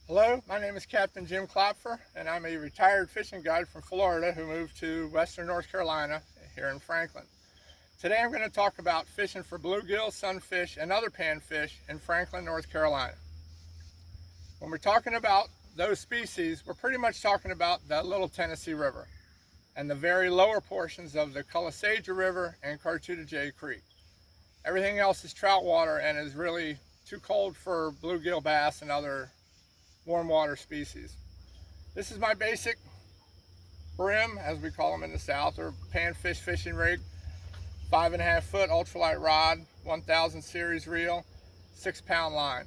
Hello, my name is Captain Jim Klopfer, and I'm a retired fishing guide from Florida who moved to western North Carolina here in Franklin. Today I'm going to talk about fishing for bluegill, sunfish, and other panfish in Franklin, North Carolina. When we're talking about those species, we're pretty much talking about the Little Tennessee River and the very lower portions of the Calisaja River and Cartuta Creek. Everything else is trout water and is really too cold for bluegill, bass, and other warm water species. This is my basic brim, as we call them in the South, or panfish fishing rig. 5.5 foot ultralight rod, 1000 series reel, 6-pound line.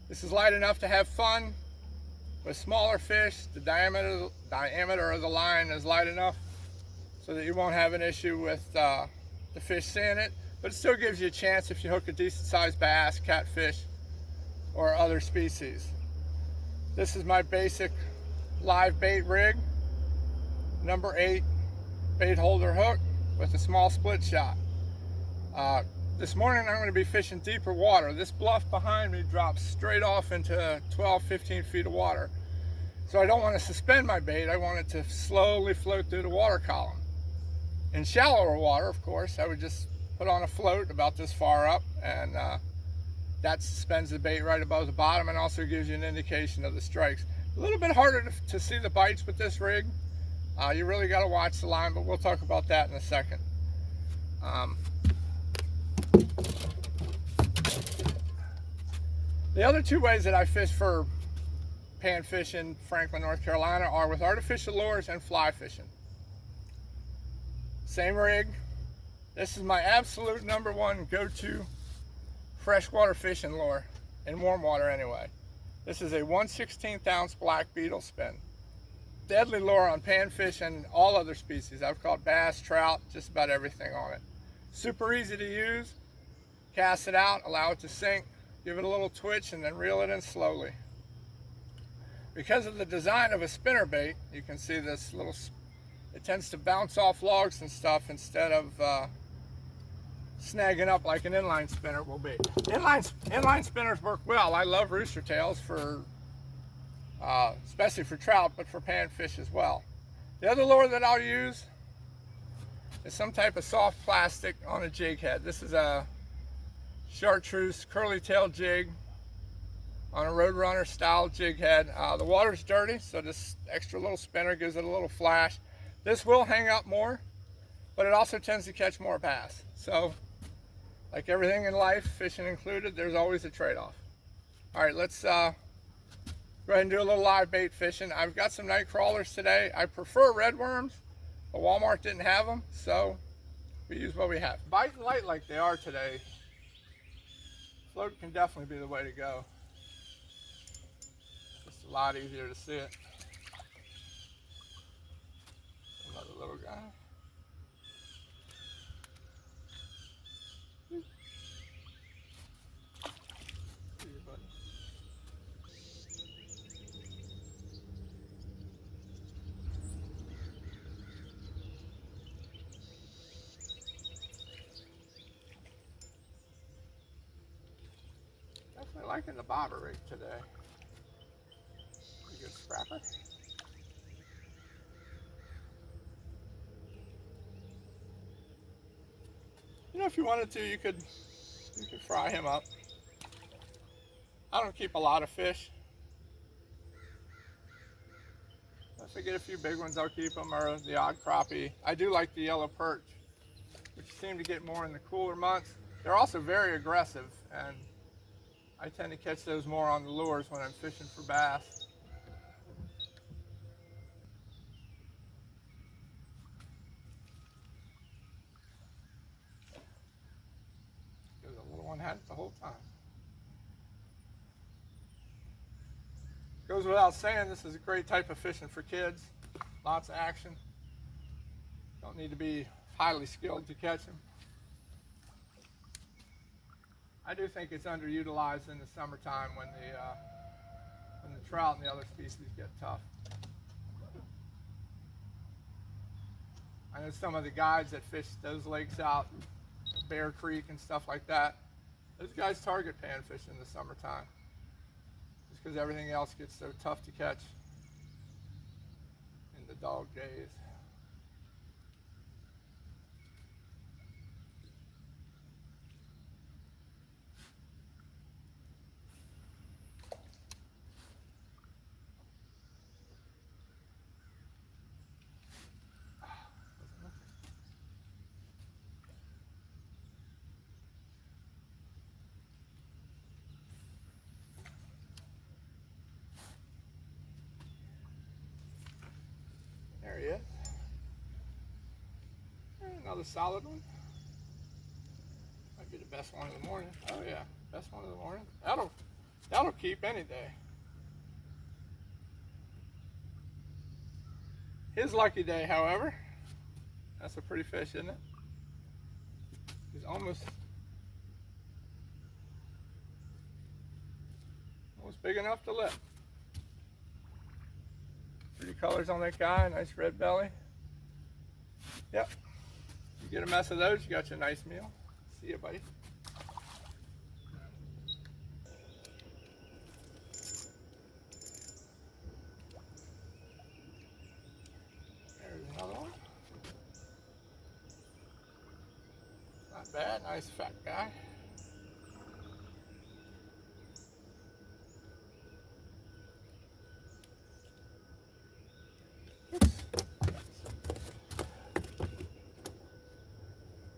This is light enough to have fun with smaller fish. The diameter of the line is light enough so that you won't have an issue with the fish seeing it, but it still gives you a chance if you hook a decent sized bass, catfish, or other species. This is my basic live bait rig, number 8 bait holder hook with a small split shot. This morning I'm going to be fishing deeper water. This bluff behind me drops straight off into 12-15 feet of water. So I don't want to suspend my bait, I want it to slowly float through the water column. In shallower water, of course, I would just put on a float about this far up, and that suspends the bait right above the bottom and also gives you an indication of the strikes. A little bit harder to see the bites with this rig. You really got to watch the line, but we'll talk about that in a second. The other two ways that I fish for panfish in Franklin, North Carolina are with artificial lures and fly fishing. Same rig. This is my absolute number one go-to freshwater fishing lure, in warm water anyway. This is a 1/16 ounce black beetle spin. Deadly lure on panfish and all other species. I've caught bass, trout, just about everything on it. Super easy to use. Cast it out, allow it to sink, give it a little twitch, and then reel it in slowly. Because of the design of a spinner bait, you can see this little, it tends to bounce off logs and stuff instead of snagging up like an inline spinner will be. Inline spinners work well. I love rooster tails for, especially for trout, but for panfish as well. The other lure that I'll use is some type of soft plastic on a jig head. This is a chartreuse curly tail jig on a Roadrunner style jig head. The water's dirty, so this extra little spinner gives it a little flash. This will hang up more, but it also tends to catch more bass. So, like everything in life, fishing included, there's always a trade-off. All right, let's go ahead and do a little live bait fishing. I've got some night crawlers today. I prefer red worms, but Walmart didn't have them, so we use what we have. Biting light like they are today, float can definitely be the way to go. Just a lot easier to see it. Another little guy. Definitely liking the bobber rig today. Pretty good scrapper. You know, if you wanted to, you could fry him up. I don't keep a lot of fish. If I get a few big ones, I'll keep them, or the odd crappie. I do like the yellow perch, which seem to get more in the cooler months. They're also very aggressive, and I tend to catch those more on the lures when I'm fishing for bass. Because the little one had it the whole time. Goes without saying, this is a great type of fishing for kids. Lots of action. Don't need to be highly skilled to catch them. I do think it's underutilized in the summertime when the trout and the other species get tough. I know some of the guides that fish those lakes out, Bear Creek and stuff like that, those guys target panfish in the summertime. just because everything else gets so tough to catch in the dog days. There he is. Another solid one. Might be the best one of the morning. Oh yeah, best one of the morning. That'll keep any day. His lucky day, however, that's a pretty fish, isn't it? He's almost big enough to lift. Pretty colors on that guy, nice red belly. Yep. You get a mess of those, you got your nice meal. See ya, buddy. There's another one. Not bad, nice fat guy.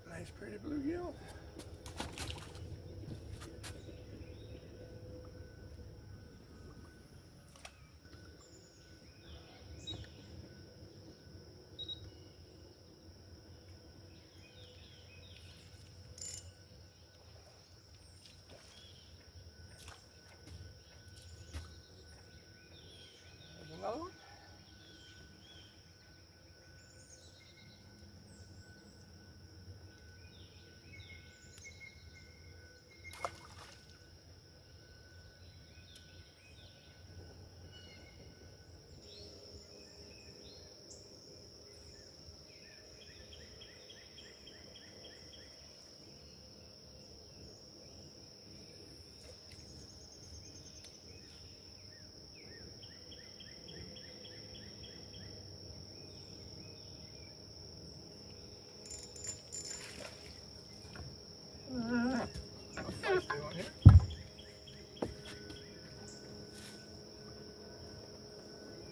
Nice pretty bluegill. There's another one.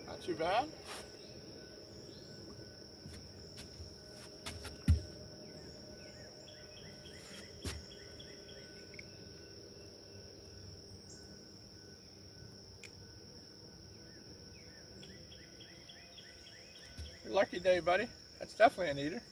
Not too bad. Your lucky day, buddy. That's definitely an eater.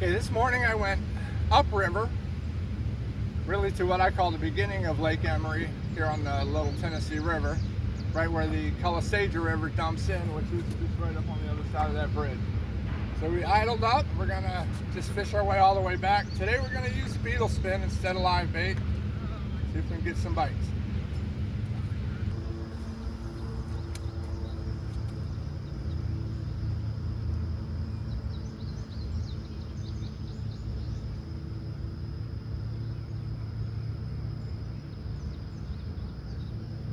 Okay, this morning I went upriver, really to what I call the beginning of Lake Emory here on the Little Tennessee River, right where the Calisaja River dumps in, which is just right up on the other side of that bridge. So we idled up. We're gonna just fish our way all the way back. Today we're gonna use beetle spin instead of live bait. See if we can get some bites.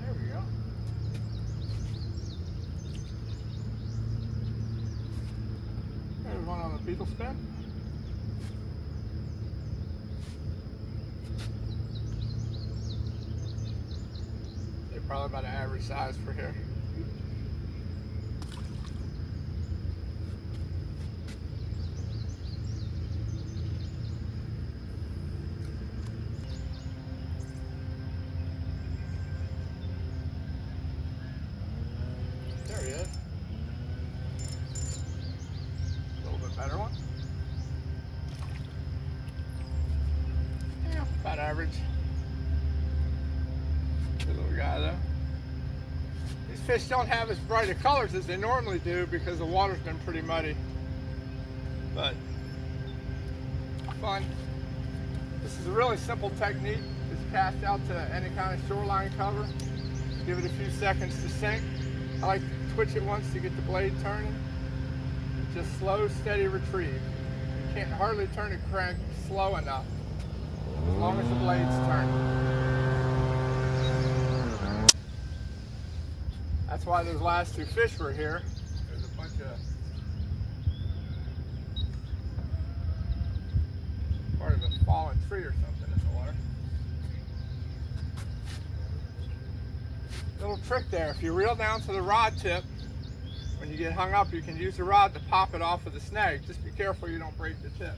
There we go. There's one on the beetle spin. They're probably about an average size for here. There he is. A little bit better one. Yeah, about average. Good little guy though. These fish don't have as bright of colors as they normally do because the water's been pretty muddy. But fun. This is a really simple technique. Just cast out to any kind of shoreline cover. Give it a few seconds to sink. I like to twitch it once to get the blade turning. Just slow, steady retrieve. You can't hardly turn the crank slow enough, as long as the blade's turning. That's why those last two fish were here. There's a bunch of part of a fallen tree or something in the water. Little trick there, if you reel down to the rod tip, when you get hung up, you can use the rod to pop it off of the snag. Just be careful you don't break the tip.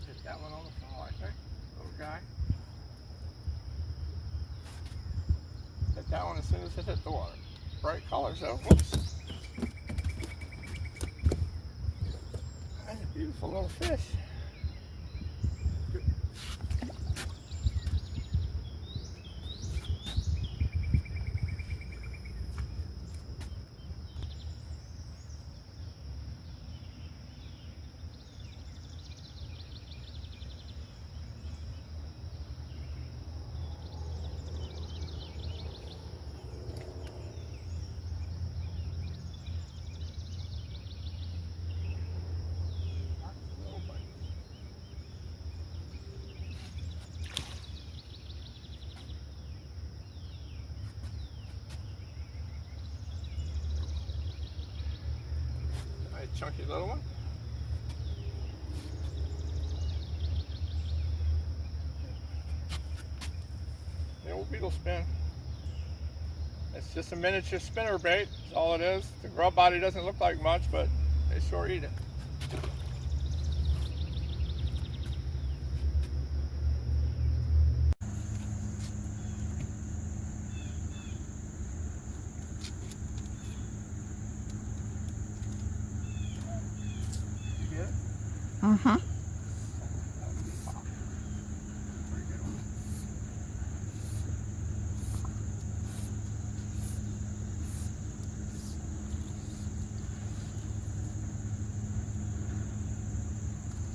Hit that one on the fall, I think. Little guy. Hit that one as soon as it hit the water. Bright colors though. Whoops. That's a beautiful little fish. Good. Chunky little one. The old beetle spin. It's just a miniature spinner bait. That's all it is. The grub body doesn't look like much, but they sure eat it. Mm-hmm.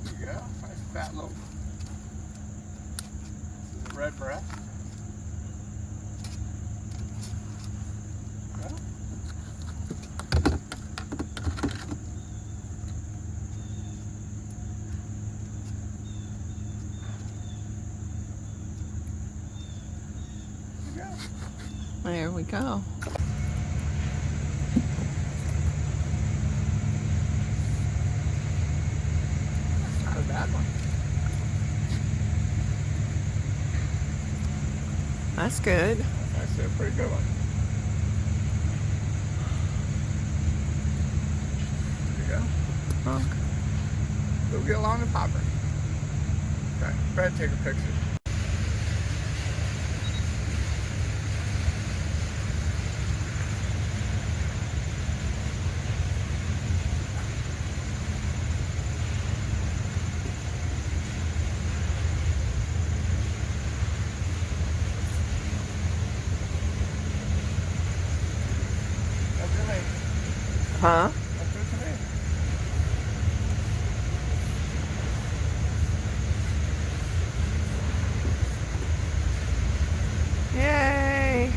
There you go. Nice fat little. This is a red breast. There we go. Not a bad one. That's good. That's actually a pretty good one. Okay. Bluegill on the popper. Okay, go ahead and take a picture. That's your name. Huh? That's what you mean. Yay!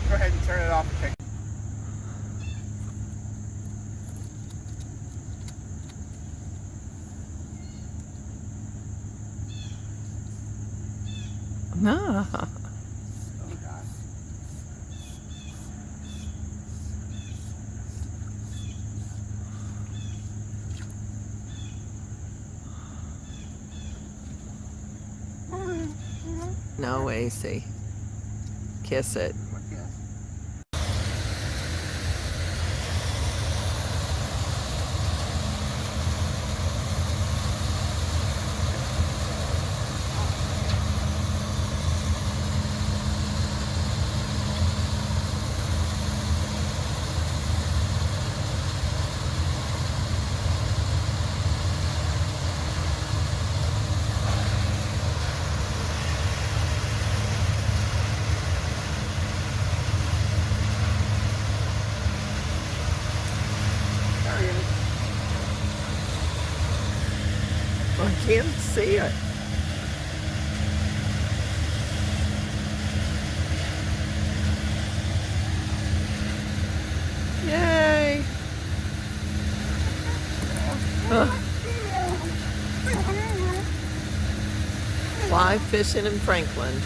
Go ahead and turn it off and take. No. Oh God. No, AC. Kiss it. There he is. I can't see it. Yay! Fly fishing in Franklin.